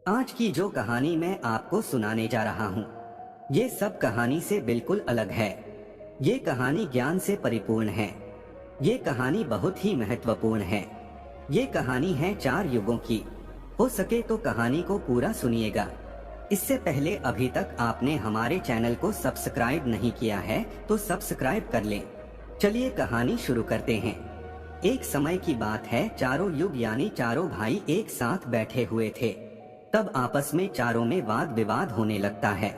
आज की जो कहानी मैं आपको सुनाने जा रहा हूँ, ये सब कहानी से बिल्कुल अलग है। ये कहानी ज्ञान से परिपूर्ण है। ये कहानी बहुत ही महत्वपूर्ण है। ये कहानी है 4 युगों की। हो सके तो कहानी को पूरा सुनिएगा। इससे पहले अभी तक आपने हमारे चैनल को सब्सक्राइब नहीं किया है तो सब्सक्राइब कर लें। चलिए कहानी शुरू करते हैं। एक समय की बात है, चारों युग यानी चारों भाई एक साथ बैठे हुए थे। तब आपस में चारों में वाद विवाद होने लगता है।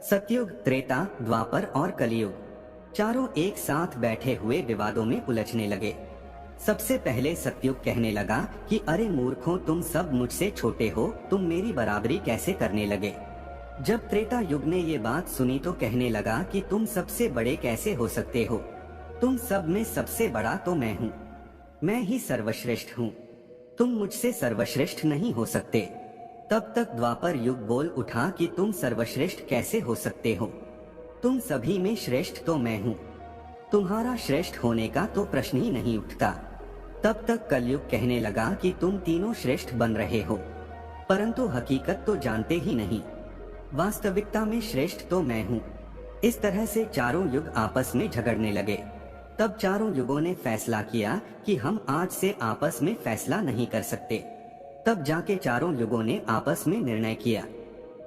सतयुग, त्रेता, द्वापर और कलियुग, चारों एक साथ बैठे हुए विवादों में उलझने लगे। सबसे पहले सतयुग कहने लगा कि अरे मूर्खों, तुम सब मुझसे छोटे हो, तुम मेरी बराबरी कैसे करने लगे। जब त्रेता युग ने ये बात सुनी तो कहने लगा कि तुम सबसे बड़े कैसे हो सकते हो, तुम सब में सबसे बड़ा तो मैं हूँ, मैं ही सर्वश्रेष्ठ हूँ, तुम मुझसे सर्वश्रेष्ठ नहीं हो सकते। तब तक द्वापर युग बोल उठा कि तुम सर्वश्रेष्ठ कैसे हो सकते हो, तुम सभी में श्रेष्ठ तो मैं हूँ, तुम्हारा श्रेष्ठ होने का तो प्रश्न ही नहीं उठता। तब तक कलयुग कहने लगा कि तुम तीनों श्रेष्ठ बन रहे हो, परंतु हकीकत तो जानते ही नहीं, वास्तविकता में श्रेष्ठ तो मैं हूँ। इस तरह से चारों युग आपस में झगड़ने लगे। तब चारों युगों ने फैसला किया कि हम आज से आपस में फैसला नहीं कर सकते। तब जाके चारों युगों ने आपस में निर्णय किया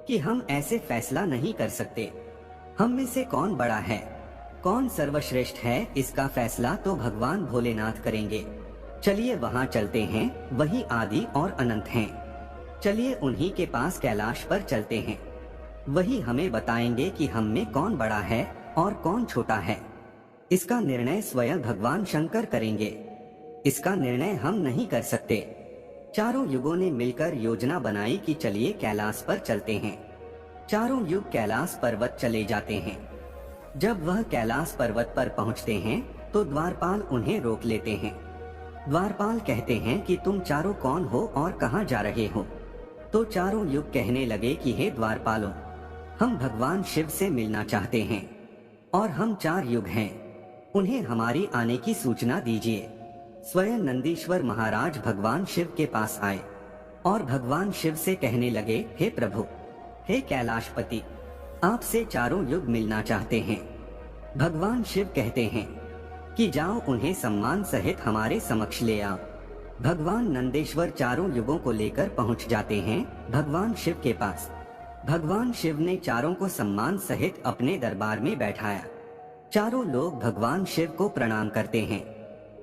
कि हम ऐसे फैसला नहीं कर सकते। हम में से कौन बड़ा है, कौन सर्वश्रेष्ठ है, इसका फैसला तो भगवान भोलेनाथ करेंगे। चलिए वहाँ चलते हैं, वही आदि और अनंत हैं। चलिए उन्हीं के पास कैलाश पर चलते हैं, वही हमें बताएंगे कि हम में कौन बड़ा है और कौन छोटा है। इसका निर्णय स्वयं भगवान शंकर करेंगे, इसका निर्णय हम नहीं कर सकते। चारों युगों ने मिलकर योजना बनाई कि चलिए कैलाश पर चलते हैं। चारों युग कैलाश पर्वत चले जाते हैं। जब वह कैलाश पर्वत पर पहुंचते हैं तो द्वारपाल उन्हें रोक लेते हैं। द्वारपाल कहते हैं कि तुम चारों कौन हो और कहां जा रहे हो। तो चारों युग कहने लगे कि हे द्वारपालों, हम भगवान शिव से मिलना चाहते हैं और हम 4 युग हैं, उन्हें हमारी आने की सूचना दीजिए। स्वयं नंदीश्वर महाराज भगवान शिव के पास आए और भगवान शिव से कहने लगे, हे प्रभु, हे कैलाशपति, आपसे चारों युग मिलना चाहते हैं। भगवान शिव कहते हैं कि जाओ उन्हें सम्मान सहित हमारे समक्ष ले आओ। भगवान नंदेश्वर चारों युगों को लेकर पहुंच जाते हैं भगवान शिव के पास। भगवान शिव ने चारों को सम्मान सहित अपने दरबार में बैठाया। चारों लोग भगवान शिव को प्रणाम करते हैं।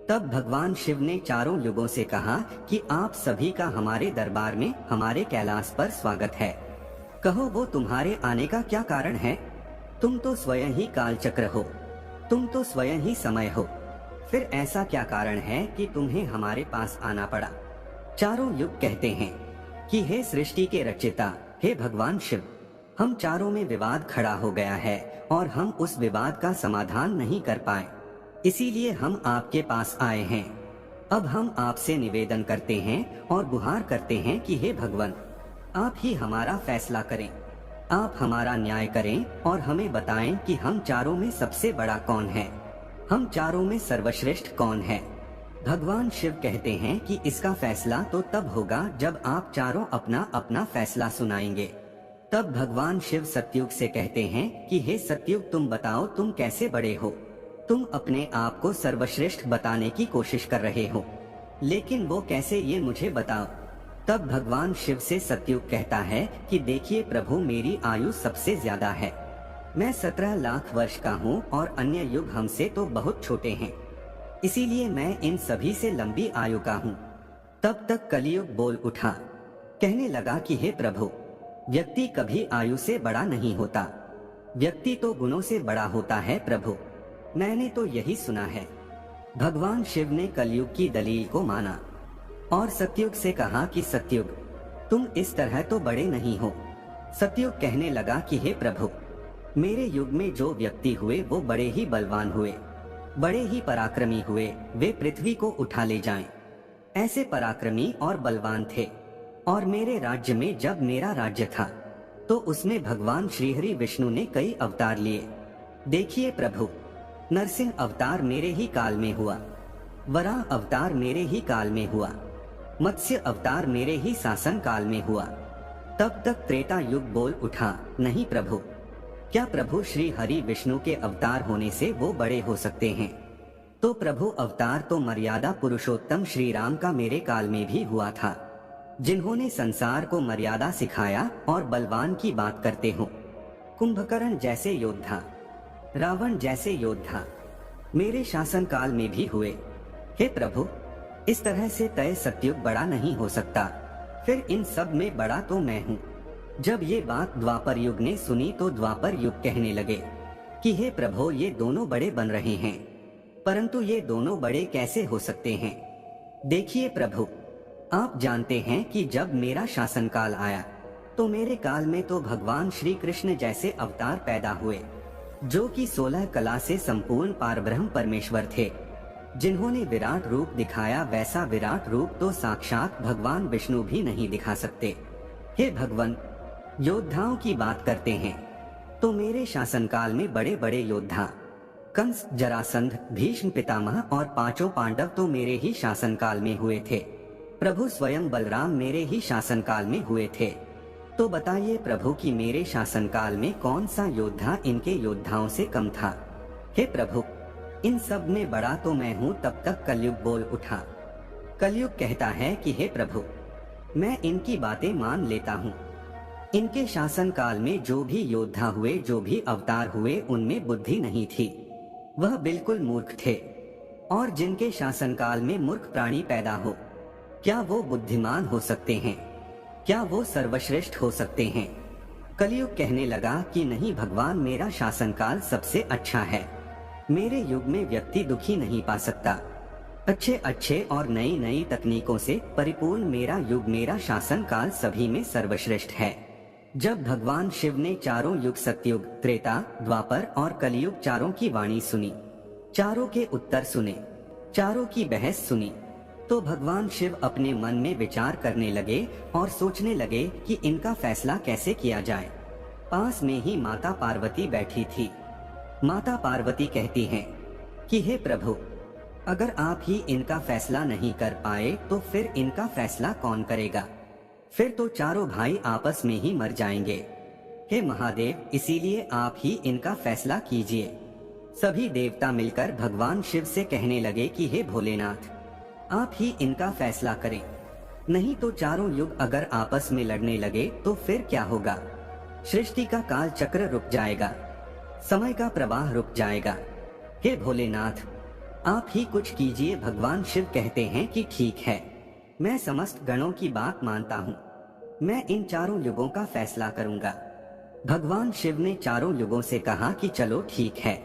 तब भगवान शिव ने चारों युगों से कहा कि आप सभी का हमारे दरबार में, हमारे कैलाश पर स्वागत है। कहो वो तुम्हारे आने का क्या कारण है। तुम तो स्वयं ही कालचक्र हो, तुम तो स्वयं ही समय हो, फिर ऐसा क्या कारण है कि तुम्हें हमारे पास आना पड़ा। चारों युग कहते हैं कि हे सृष्टि के रचयिता, हे भगवान शिव, हम चारों में विवाद खड़ा हो गया है और हम उस विवाद का समाधान नहीं कर पाए, इसीलिए हम आपके पास आए हैं। अब हम आपसे निवेदन करते हैं और गुहार करते हैं कि हे भगवान, आप ही हमारा फैसला करें, आप हमारा न्याय करें और हमें बताएं कि हम चारों में सबसे बड़ा कौन है, हम चारों में सर्वश्रेष्ठ कौन है। भगवान शिव कहते हैं कि इसका फैसला तो तब होगा जब आप चारों अपना अपना फैसला सुनाएंगे। तब भगवान शिव सतयुग से कहते हैं कि हे सतयुग, तुम बताओ तुम कैसे बड़े हो। तुम अपने आप को सर्वश्रेष्ठ बताने की कोशिश कर रहे हो, लेकिन वो कैसे, ये मुझे बताओ। तब भगवान शिव से सतयुग कहता है कि देखिए प्रभु, मेरी आयु सबसे ज्यादा है, मैं 17 लाख वर्ष का हूँ और अन्य युग हमसे तो बहुत छोटे हैं, इसीलिए मैं इन सभी से लंबी आयु का हूँ। तब तक कलियुग बोल उठा, कहने लगा कि हे प्रभु, व्यक्ति कभी आयु से बड़ा नहीं होता, व्यक्ति तो गुणों से बड़ा होता है प्रभु, मैंने तो यही सुना है। भगवान शिव ने कलयुग की दलील को माना और सतयुग से कहा कि सतयुग, तुम इस तरह तो बड़े नहीं हो। सतयुग कहने लगा कि हे प्रभु, मेरे युग में जो व्यक्ति हुए वो बड़े ही बलवान हुए, बड़े ही पराक्रमी हुए, वे पृथ्वी को उठा ले जाएं। ऐसे पराक्रमी और बलवान थे। और मेरे राज्य में, जब मेरा राज्य था, तो उसमें भगवान श्रीहरि विष्णु ने कई अवतार लिए। देखिए प्रभु, नरसिंह अवतार मेरे ही काल में हुआ, वराह अवतार मेरे ही काल में हुआ, मत्स्य अवतार मेरे ही शासन काल में हुआ, तब तक त्रेता युग बोल उठा, नहीं प्रभु, क्या प्रभु श्री हरि विष्णु के अवतार होने से वो बड़े हो सकते हैं? तो प्रभु अवतार तो मर्यादा पुरुषोत्तम श्री राम का मेरे काल में भी हुआ था, जिन्होंने संसार को मर्यादा सिखाया और बलवान की बात करते हो। कुंभकर्ण जैसे योद्धा, रावण जैसे योद्धा मेरे शासन काल में भी हुए। हे प्रभु, इस तरह से तय सतयुग बड़ा नहीं हो सकता, फिर इन सब में बड़ा तो मैं हूँ। जब ये बात द्वापर युग ने सुनी तो द्वापर युग कहने लगे कि हे प्रभु, ये दोनों बड़े बन रहे हैं, परंतु ये दोनों बड़े कैसे हो सकते हैं? देखिए प्रभु, आप जानते हैं कि जब मेरा शासन काल आया तो मेरे काल में तो भगवान श्री कृष्ण जैसे अवतार पैदा हुए, जो कि 16 कला से संपूर्ण पारब्रह्म परमेश्वर थे, जिन्होंने विराट रूप दिखाया। वैसा विराट रूप तो साक्षात भगवान विष्णु भी नहीं दिखा सकते। हे भगवान, योद्धाओं की बात करते हैं तो मेरे शासनकाल में बड़े बड़े योद्धा कंस, जरासंध, भीष्म पितामह और 5 पांडव तो मेरे ही शासनकाल में हुए थे। प्रभु स्वयं बलराम मेरे ही शासनकाल में हुए थे। तो बताइए प्रभु कि मेरे शासनकाल में कौन सा योद्धा इनके योद्धाओं से कम था? हे प्रभु, इन सब में बड़ा तो मैं हूँ। तब तक कलयुग बोल उठा। कलयुग कहता है कि हे प्रभु, मैं इनकी बातें मान लेता हूँ। इनके शासन काल में जो भी योद्धा हुए, जो भी अवतार हुए, उनमें बुद्धि नहीं थी, वह बिल्कुल मूर्ख थे। और जिनके शासन काल में मूर्ख प्राणी पैदा हो, क्या वो बुद्धिमान हो सकते हैं? क्या वो सर्वश्रेष्ठ हो सकते हैं? कलयुग कहने लगा कि नहीं भगवान, मेरा शासनकाल सबसे अच्छा है। मेरे युग में व्यक्ति दुखी नहीं पा सकता। अच्छे अच्छे और नई नई तकनीकों से परिपूर्ण मेरा युग, मेरा शासन काल सभी में सर्वश्रेष्ठ है। जब भगवान शिव ने चारों युग, सतयुग, त्रेता, द्वापर और कलयुग चारों की वाणी सुनी, चारों के उत्तर सुने, चारों की बहस सुनी, तो भगवान शिव अपने मन में विचार करने लगे और सोचने लगे कि इनका फैसला कैसे किया जाए। पास में ही माता पार्वती बैठी थी। माता पार्वती कहती हैं कि हे प्रभु, अगर आप ही इनका फैसला नहीं कर पाए तो फिर इनका फैसला कौन करेगा? फिर तो चारों भाई आपस में ही मर जाएंगे। हे महादेव, इसीलिए आप ही इनका फैसला कीजिए। सभी देवता मिलकर भगवान शिव से कहने लगे कि हे भोलेनाथ, आप ही इनका फैसला करें, नहीं तो चारों युग अगर आपस में लड़ने लगे तो फिर क्या होगा? सृष्टि का काल चक्र रुक जाएगा, समय का प्रवाह रुक जाएगा। हे भोलेनाथ, आप ही कुछ कीजिए। भगवान शिव कहते हैं कि ठीक है, मैं समस्त गणों की बात मानता हूँ, मैं इन चारों युगों का फैसला करूंगा। भगवान शिव ने चारों युगों से कहा कि चलो ठीक है,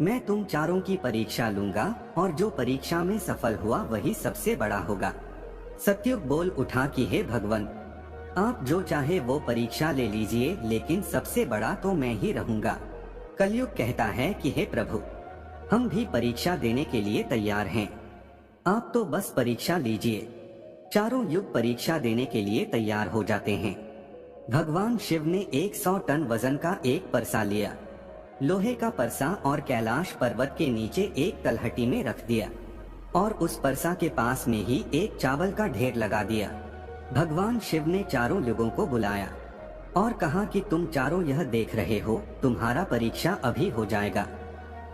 मैं तुम चारों की परीक्षा लूंगा और जो परीक्षा में सफल हुआ वही सबसे बड़ा होगा। सतयुग बोल उठा कि हे भगवान, आप जो चाहे वो परीक्षा ले लीजिए, लेकिन सबसे बड़ा तो मैं ही रहूंगा। कलयुग कहता है कि हे प्रभु, हम भी परीक्षा देने के लिए तैयार हैं, आप तो बस परीक्षा लीजिए। चारों युग परीक्षा देने के लिए तैयार हो जाते हैं। भगवान शिव ने 100 टन वजन का एक परसा लिया, लोहे का परसा, और कैलाश पर्वत के नीचे एक तलहटी में रख दिया और उस परसा के पास में ही एक चावल का ढेर लगा दिया। भगवान शिव ने चारों युगों को बुलाया और कहा कि तुम चारों यह देख रहे हो, तुम्हारा परीक्षा अभी हो जाएगा।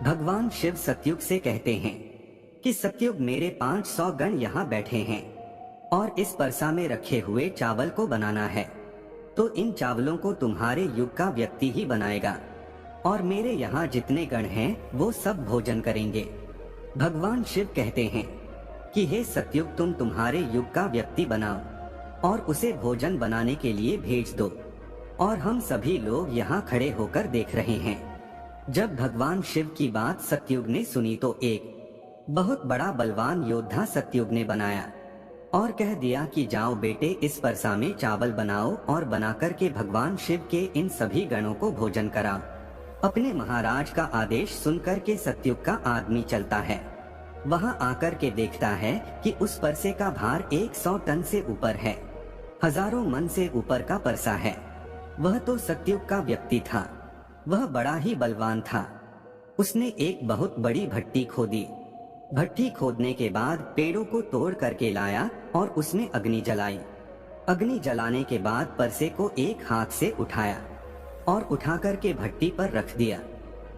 भगवान शिव सतयुग से कहते हैं कि सतयुग, मेरे 500 गण यहाँ बैठे हैं और इस परसा में रखे हुए चावल को बनाना है, तो इन चावलों को तुम्हारे युग का व्यक्ति ही बनाएगा और मेरे यहाँ जितने गण हैं वो सब भोजन करेंगे। भगवान शिव कहते हैं कि हे सतयुग, तुम तुम्हारे युग का व्यक्ति बनाओ और उसे भोजन बनाने के लिए भेज दो, और हम सभी लोग यहाँ खड़े होकर देख रहे हैं। जब भगवान शिव की बात सतयुग ने सुनी तो एक बहुत बड़ा बलवान योद्धा सतयुग ने बनाया और कह दिया कि जाओ बेटे, इस परसा में चावल बनाओ और बनाकर के भगवान शिव के इन सभी गणों को भोजन कराओ। अपने महाराज का आदेश सुनकर के सतयुग का आदमी चलता है, वहां आकर के देखता है कि उस परसे का भार 100 टन से ऊपर है, हजारों मन से ऊपर का परसा है। वह तो सतयुग का व्यक्ति था, वह बड़ा ही बलवान था। उसने एक बहुत बड़ी भट्टी खोदी। भट्टी खोदने के बाद पेड़ों को तोड़ करके लाया और उसमें अग्नि जलाई अग्नि जलाने के बाद परसे को एक हाथ से उठाया और उठाकर के भट्टी पर रख दिया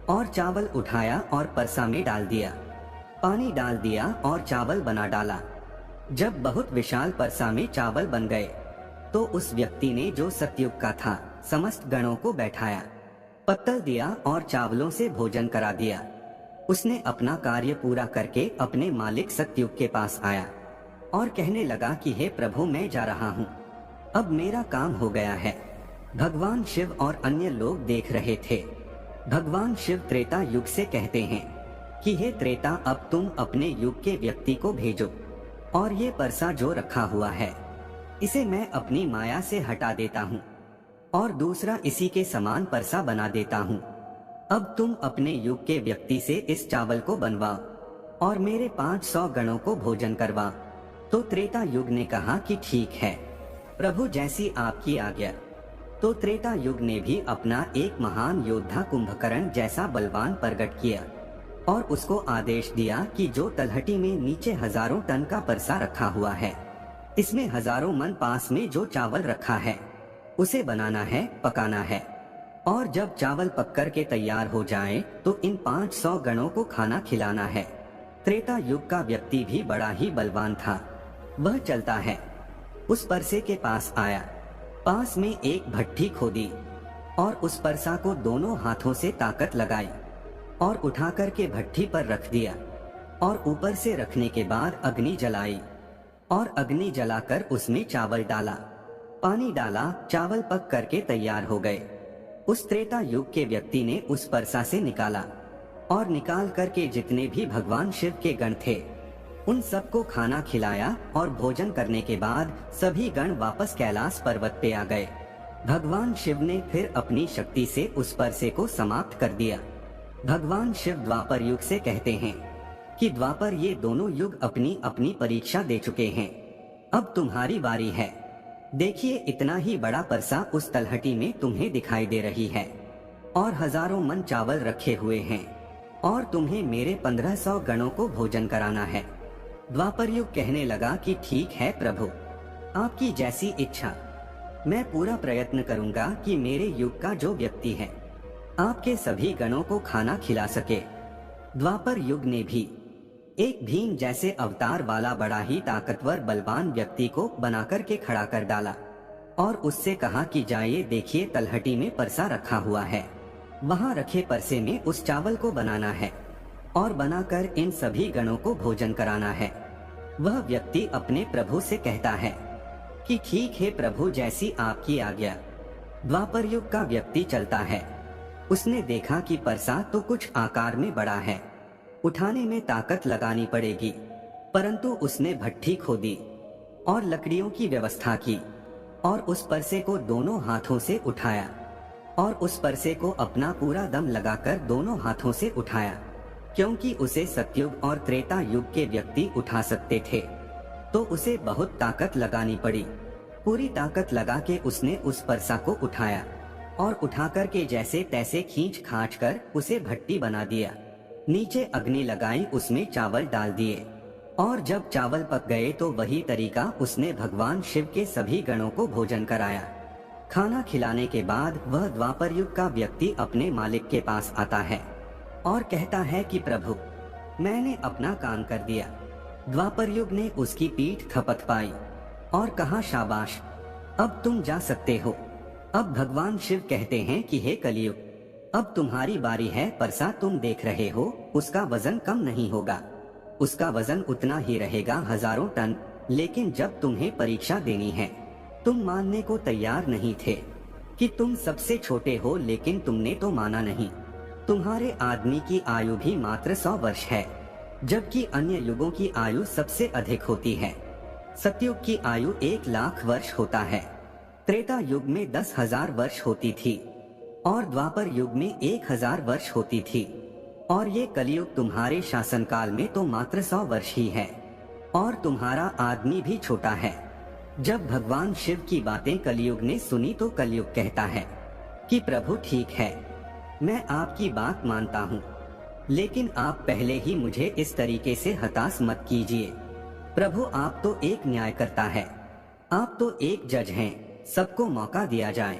और चावल उठाया और परसा में डाल दिया, पानी डाल दिया और चावल बना डाला। जब बहुत विशाल परसा में चावल बन गए तो उस व्यक्ति ने जो सतयुग का था समस्त गणों को बैठाया, पत्तल दिया और चावलों से भोजन करा दिया। उसने अपना कार्य पूरा करके अपने मालिक सतयुग के पास आया और कहने लगा कि हे प्रभु, मैं जा रहा हूँ, अब मेरा काम हो गया है। भगवान शिव और अन्य लोग देख रहे थे। भगवान शिव त्रेता युग से कहते हैं कि हे त्रेता, अब तुम अपने युग के व्यक्ति को भेजो और ये परसा जो रखा हुआ है इसे मैं अपनी माया से हटा देता हूँ और दूसरा इसी के समान परसा बना देता हूँ। अब तुम अपने युग के व्यक्ति से इस चावल को बनवाओ और मेरे 500 गणों को भोजन करवाओ। तो त्रेता युग ने कहा कि ठीक है प्रभु, जैसी आपकी आज्ञा। तो त्रेता युग ने भी अपना एक महान योद्धा कुंभकर्ण जैसा बलवान प्रकट किया और उसको आदेश दिया कि जो तलहटी में नीचे हजारों टन का परसा रखा हुआ है, इसमें हजारों मन पास में जो चावल रखा है उसे बनाना है, पकाना है, और जब चावल पककर के तैयार हो जाए तो इन 500 गणों को खाना खिलाना है। त्रेता युग का व्यक्ति भी बड़ा ही बलवान था। वह चलता है, उस परसे के पास आया, पास में एक भट्ठी खोदी और उस परसा को दोनों हाथों से ताकत लगाई और उठाकर के भट्ठी पर रख दिया और ऊपर से रखने के बाद अग्नि जलाई और अग्नि जलाकर उसमें चावल डाला, पानी डाला, चावल पक करके तैयार हो गए। उस त्रेता युग के व्यक्ति ने उस परसा से निकाला और निकाल करके जितने भी भगवान शिव के गण थे उन सबको खाना खिलाया और भोजन करने के बाद सभी गण वापस कैलाश पर्वत पे आ गए। भगवान शिव ने फिर अपनी शक्ति से उस परसे को समाप्त कर दिया। भगवान शिव द्वापर युग से कहते हैं कि द्वापर ये दोनों युग अपनी अपनी परीक्षा दे चुके हैं, अब तुम्हारी बारी है। देखिए, इतना ही बड़ा परसा उस तलहटी में तुम्हें दिखाई दे रही है और हजारों मन चावल रखे हुए हैं और तुम्हें मेरे 1500 गणों को भोजन कराना है। द्वापर युग कहने लगा कि ठीक है प्रभु, आपकी जैसी इच्छा। मैं पूरा प्रयत्न करूंगा कि मेरे युग का जो व्यक्ति है आपके सभी गणों को खाना खिला सके। द्वापर युग ने भी एक भीम जैसे अवतार वाला बड़ा ही ताकतवर बलवान व्यक्ति को बनाकर के खड़ा कर डाला और उससे कहा कि जाइए, देखिए तलहटी में परसा रखा हुआ है, वहां रखे परसे में उस चावल को बनाना है और बनाकर इन सभी गणों को भोजन कराना है। वह व्यक्ति अपने प्रभु से कहता है कि ठीक है प्रभु, जैसी आपकी आज्ञा। द्वापर युग का व्यक्ति चलता है, उसने देखा कि परसा तो कुछ आकार में बड़ा है, उठाने में ताकत लगानी पड़ेगी, परंतु उसने भट्ठी खोदी और लकड़ियों की व्यवस्था की और उस परसे को दोनों हाथों से उठाया और उस परसे को अपना पूरा दम लगाकर दोनों हाथों से उठाया, क्योंकि उसे सतयुग और त्रेता युग के व्यक्ति उठा सकते थे, तो उसे बहुत ताकत लगानी पड़ी। पूरी ताकत लगा के उसने उस परसा को उठाया और उठाकर के जैसे तैसे खींच खाच कर उसे भट्टी बना दिया। नीचे अग्नि लगाई, उसमें चावल डाल दिए और जब चावल पक गए तो वही तरीका उसने भगवान शिव के सभी गणों को भोजन कराया। खाना खिलाने के बाद वह द्वापर युग का व्यक्ति अपने मालिक के पास आता है और कहता है कि प्रभु, मैंने अपना काम कर दिया। द्वापर युग ने उसकी पीठ थपथपाई और कहा, शाबाश, अब तुम जा सकते हो। अब भगवान शिव कहते हैं कि हे कलियुग, अब तुम्हारी बारी है। परसा तुम देख रहे हो, उसका वजन कम नहीं होगा, उसका वजन उतना ही रहेगा, हजारों टन। लेकिन जब तुम्हें परीक्षा देनी है, तुम मानने को तैयार नहीं थे कि तुम सबसे छोटे हो, लेकिन तुमने तो माना नहीं। तुम्हारे आदमी की आयु भी मात्र 100 वर्ष है, जबकि अन्य युगों की आयु सबसे अधिक होती है। सतयुग की आयु 1 लाख वर्ष होता है, त्रेता युग में 10,000 वर्ष होती थी और द्वापर युग में 1000 वर्ष होती थी, और ये कलयुग तुम्हारे शासनकाल में तो मात्र 100 वर्ष ही है और तुम्हारा आदमी भी छोटा है। जब भगवान शिव की बातें कलयुग ने सुनी तो कलयुग कहता है कि प्रभु ठीक है, मैं आपकी बात मानता हूँ, लेकिन आप पहले ही मुझे इस तरीके से हताश मत कीजिए। प्रभु आप तो एक न्यायकर्ता है, आप तो एक जज हैं, सबको मौका दिया जाए।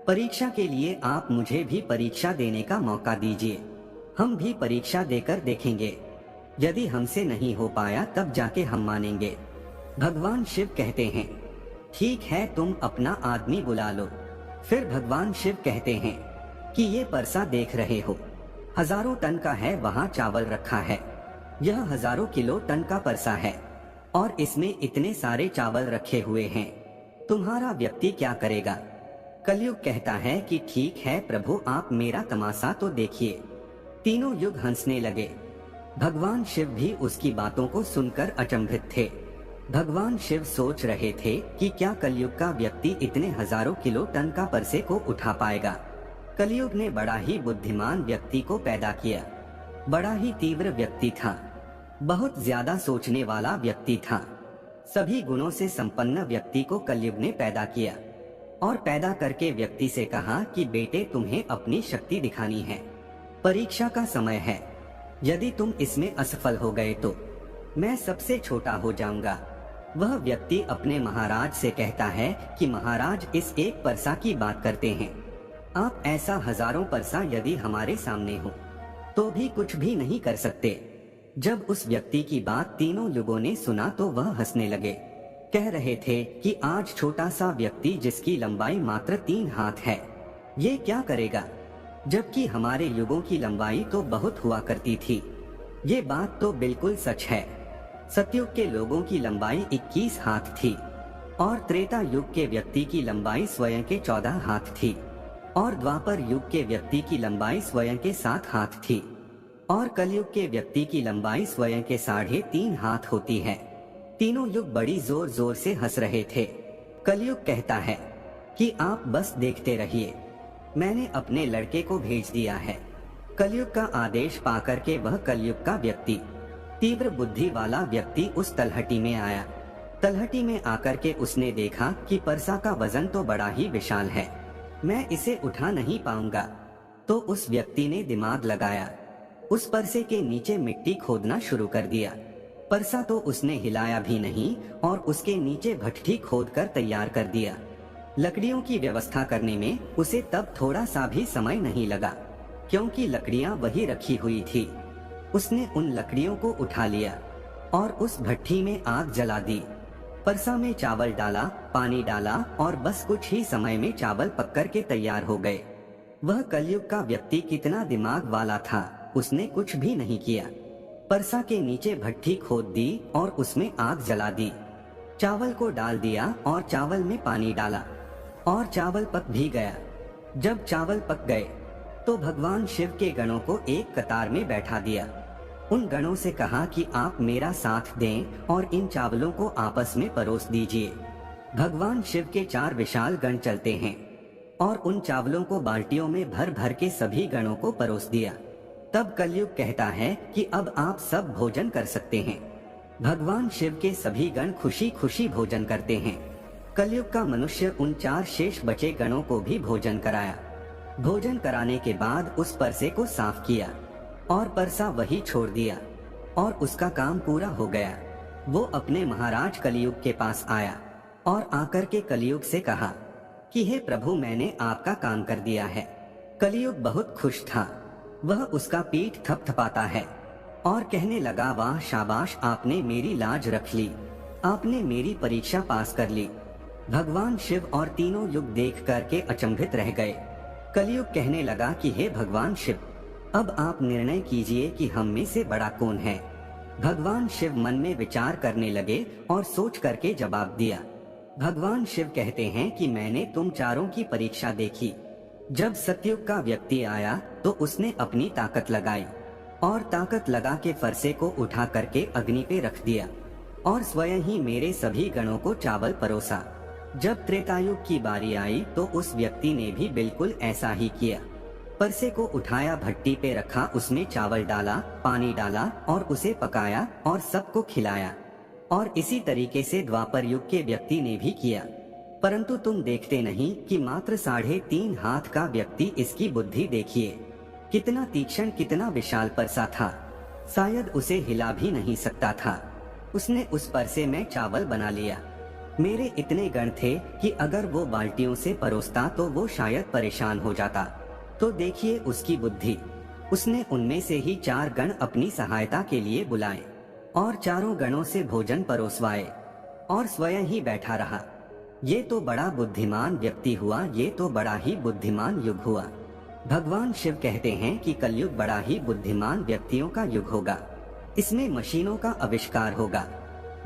परीक्षा के लिए आप मुझे भी परीक्षा देने का मौका दीजिए, हम भी परीक्षा देकर देखेंगे। यदि हमसे नहीं हो पाया तब जाके हम मानेंगे। भगवान शिव कहते हैं, ठीक है, तुम अपना आदमी बुला लो। फिर भगवान शिव कहते हैं कि ये परसा देख रहे हो, हजारों टन का है, वहाँ चावल रखा है। यह हजारों किलो टन का परसा है और इसमें इतने सारे चावल रखे हुए हैं, तुम्हारा व्यक्ति क्या करेगा? कलयुग कहता है कि ठीक है प्रभु, आप मेरा तमाशा तो देखिए। तीनों युग हंसने लगे। भगवान शिव भी उसकी बातों को सुनकर अचंभित थे। भगवान शिव सोच रहे थे कि क्या कलयुग का व्यक्ति इतने हजारों किलो टन का परसे को उठा पाएगा। कलयुग ने बड़ा ही बुद्धिमान व्यक्ति को पैदा किया। बड़ा ही तीव्र व्यक्ति था, बहुत ज्यादा सोचने वाला व्यक्ति था। सभी गुणों से संपन्न व्यक्ति को कलयुग ने पैदा किया और पैदा करके व्यक्ति से कहा कि बेटे, तुम्हें अपनी शक्ति दिखानी है, परीक्षा का समय है। यदि तुम इसमें असफल हो गए तो मैं सबसे छोटा हो जाऊंगा। वह व्यक्ति अपने महाराज से कहता है कि महाराज, इस एक परसा की बात करते हैं, आप ऐसा हजारों परसा यदि हमारे सामने हो तो भी कुछ भी नहीं कर सकते। जब उस व्यक्ति की बात तीनों लोगों ने सुना तो वह हंसने लगे। कह रहे थे कि आज छोटा सा व्यक्ति जिसकी लंबाई मात्र 3 हाथ है, ये क्या करेगा, जबकि हमारे युगों की लंबाई तो बहुत हुआ करती थी। ये बात तो बिल्कुल सच है। सतयुग के लोगों की लंबाई 21 हाथ थी और त्रेता युग के व्यक्ति की लंबाई स्वयं के 14 हाथ थी और द्वापर युग के व्यक्ति की लंबाई स्वयं के 7 हाथ थी और कलयुग के व्यक्ति की लंबाई स्वयं के 3.5 हाथ होती है। तीनों युग बड़ी जोर जोर से हंस रहे थे। कलयुग कहता है कि आप बस देखते रहिए, मैंने अपने लड़के को भेज दिया है। कलयुग का आदेश पाकर के वह कलयुग का व्यक्ति, तीव्र बुद्धि वाला व्यक्ति उस तलहटी में आया। तलहटी में आकर के उसने देखा कि परसा का वजन तो बड़ा ही विशाल है, मैं इसे उठा नहीं पाऊंगा। तो उस व्यक्ति ने दिमाग लगाया, उस परसे के नीचे मिट्टी खोदना शुरू कर दिया। परसा तो उसने हिलाया भी नहीं और उसके नीचे भट्ठी खोदकर तैयार कर दिया। लकड़ियों की व्यवस्था करने में उसे तब थोड़ा सा भी समय नहीं लगा, क्योंकि लकड़ियां वही रखी हुई थी। उसने उन लकड़ियों को उठा लिया और उस भट्ठी में आग जला दी। परसा में चावल डाला, पानी डाला और बस कुछ ही समय में चावल पककर के तैयार हो गए। वह कलयुग का व्यक्ति कितना दिमाग वाला था, उसने कुछ भी नहीं किया। परसा के नीचे भट्ठी खोद दी और उसमें आग जला दी। चावल को डाल दिया और चावल में पानी डाला और चावल पक भी गया। जब चावल पक गए तो भगवान शिव के गणों को एक कतार में बैठा दिया। उन गणों से कहा कि आप मेरा साथ दें और इन चावलों को आपस में परोस दीजिए। भगवान शिव के 4 विशाल गण चलते हैं और उन चावलों को बाल्टियों में भर भर के सभी गणों को परोस दिया। तब कलयुग कहता है कि अब आप सब भोजन कर सकते हैं। भगवान शिव के सभी गण खुशी खुशी भोजन करते हैं। कलयुग का मनुष्य उन 4 शेष बचे गणों को भी भोजन कराया। भोजन कराने के बाद उस परसे को साफ किया और परसा वही छोड़ दिया और उसका काम पूरा हो गया। वो अपने महाराज कलयुग के पास आया और आकर के कलयुग से कहा कि हे प्रभु, मैंने आपका काम कर दिया है। कलयुग बहुत खुश था। वह उसका पीठ थपथपाता है और कहने लगा, वाह शाबाश, आपने मेरी लाज रख ली, आपने मेरी परीक्षा पास कर ली। भगवान शिव और तीनों युग देख करके अचंभित रह गए। कलयुग कहने लगा कि हे भगवान शिव, अब आप निर्णय कीजिए कि हम में से बड़ा कौन है। भगवान शिव मन में विचार करने लगे और सोच करके जवाब दिया। भगवान शिव कहते हैं कि मैंने तुम चारों की परीक्षा देखी। जब सतयुग का व्यक्ति आया तो उसने अपनी ताकत लगाई और ताकत लगा के फरसे को उठा करके अग्नि पे रख दिया और स्वयं ही मेरे सभी गणों को चावल परोसा। जब त्रेतायुग की बारी आई तो उस व्यक्ति ने भी बिल्कुल ऐसा ही किया। परसे को उठाया, भट्टी पे रखा, उसमें चावल डाला, पानी डाला और उसे पकाया और सबको खिलाया। और इसी तरीके से द्वापर युग के व्यक्ति ने भी किया। परंतु तुम देखते नहीं कि मात्र 3.5 हाथ का व्यक्ति, इसकी बुद्धि देखिए, कितना तीक्ष्ण, कितना विशाल परसा था, शायद उसे हिला भी नहीं सकता था। उसने उस परसे में चावल बना लिया मेरे इतने गण थे कि अगर वो बाल्टियों से परोसता तो वो शायद परेशान हो जाता। तो देखिए उसकी बुद्धि। उसने उनमें से ही 4 गण अपनी सहायता के लिए बुलाए और चारों गणों से भोजन परोसवाए और स्वयं ही बैठा रहा। ये तो बड़ा बुद्धिमान व्यक्ति हुआ, ये तो बड़ा ही बुद्धिमान युग हुआ। भगवान शिव कहते हैं कि कलयुग बड़ा ही बुद्धिमान व्यक्तियों का युग होगा। इसमें मशीनों का आविष्कार होगा,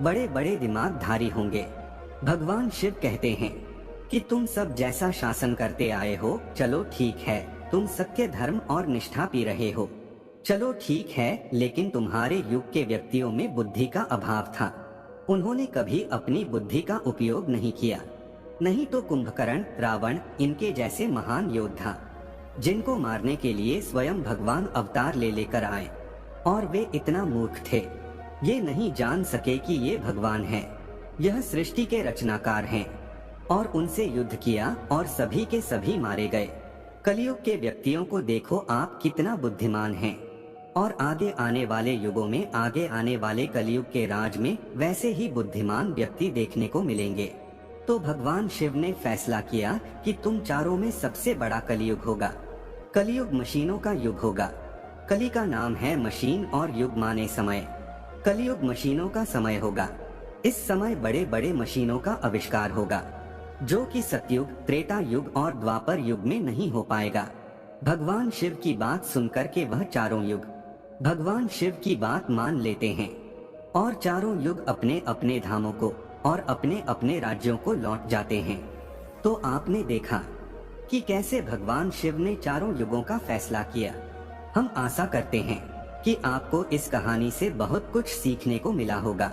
बड़े बड़े दिमागधारी होंगे। भगवान शिव कहते हैं कि तुम सब जैसा शासन करते आए हो, चलो ठीक है, तुम सत्य, धर्म और निष्ठा पी रहे हो, चलो ठीक है, लेकिन तुम्हारे युग के व्यक्तियों में बुद्धि का अभाव था। उन्होंने कभी अपनी बुद्धि का उपयोग नहीं किया। नहीं तो कुंभकर्ण, रावण, इनके जैसे महान योद्धा, जिनको मारने के लिए स्वयं भगवान अवतार ले लेकर आए, और वे इतना मूर्ख थे, ये नहीं जान सके कि ये भगवान हैं, यह सृष्टि के रचनाकार हैं, और उनसे युद्ध किया और सभी के सभी मारे गए। कलयुग के व्यक्तियों को देखो आप कितना बुद्धिमान हैं, और आगे आने वाले युगों में, आगे आने वाले कलयुग के राज में वैसे ही बुद्धिमान व्यक्ति देखने को मिलेंगे। तो भगवान शिव ने फैसला किया कि तुम चारों में सबसे बड़ा कलयुग होगा। कलयुग मशीनों का युग होगा। कली का नाम है मशीन और युग माने समय। कलयुग मशीनों का समय होगा। इस समय बड़े बड़े मशीनों का आविष्कार होगा, जो कि सतयुग, त्रेता युग और द्वापर युग में नहीं हो पाएगा। भगवान शिव की बात सुनकर के वह चारों युग भगवान शिव की बात मान लेते हैं, और चारों युग अपने अपने धामों को और अपने अपने राज्यों को लौट जाते हैं। तो आपने देखा कि कैसे भगवान शिव ने चारों युगों का फैसला किया। हम आशा करते हैं कि आपको इस कहानी से बहुत कुछ सीखने को मिला होगा।